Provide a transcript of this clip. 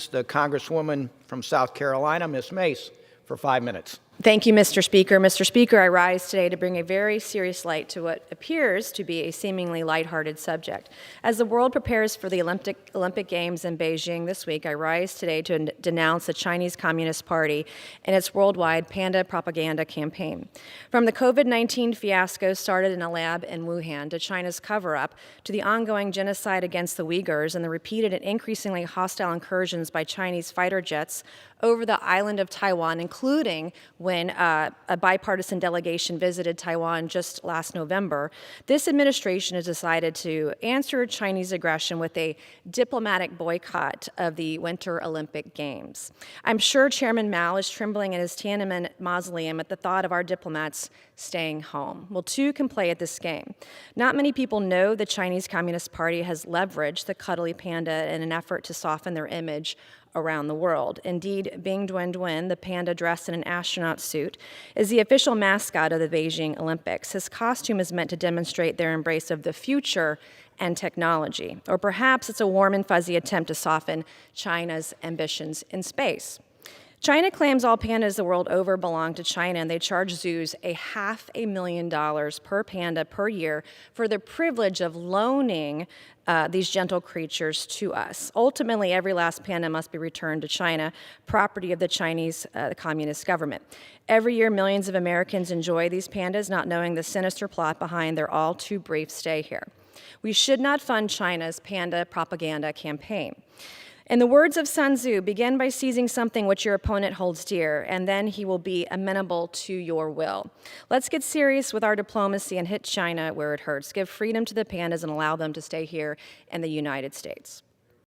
The Congresswoman from South Carolina, Ms. Mace, for 5 minutes. Thank you, Mr. Speaker. Mr. Speaker, I rise today to bring a very serious light to what appears to be a seemingly lighthearted subject. As the world prepares for the Olympic Games in Beijing this week, I rise today to denounce the Chinese Communist Party and its worldwide panda propaganda campaign. From the COVID-19 fiasco started in a lab in Wuhan to China's cover-up to the ongoing genocide against the Uyghurs and the repeated and increasingly hostile incursions by Chinese fighter jets over the island of Taiwan, including when a bipartisan delegation visited Taiwan just last November, this administration has decided to answer Chinese aggression with a diplomatic boycott of the Winter Olympic Games. I'm sure Chairman Mao is trembling in his Tiananmen mausoleum at the thought of our diplomats staying home. Well, two can play at this game. Not many people know the Chinese Communist Party has leveraged the cuddly panda in an effort to soften their image around the world. Indeed, Bing Duan Duan, the panda dressed in an astronaut suit, is the official mascot of the Beijing Olympics. His costume is meant to demonstrate their embrace of the future and technology. Or perhaps it's a warm and fuzzy attempt to soften China's ambitions in space. China claims all pandas the world over belong to China, and they charge zoos $500,000 per panda per year for the privilege of loaning these gentle creatures to us. Ultimately, every last panda must be returned to China, property of the Chinese Communist government. Every year, millions of Americans enjoy these pandas, not knowing the sinister plot behind their all too brief stay here. We should not fund China's panda propaganda campaign. In the words of Sun Tzu, begin by seizing something which your opponent holds dear, and then he will be amenable to your will. Let's get serious with our diplomacy and hit China where it hurts. Give freedom to the pandas and allow them to stay here in the United States.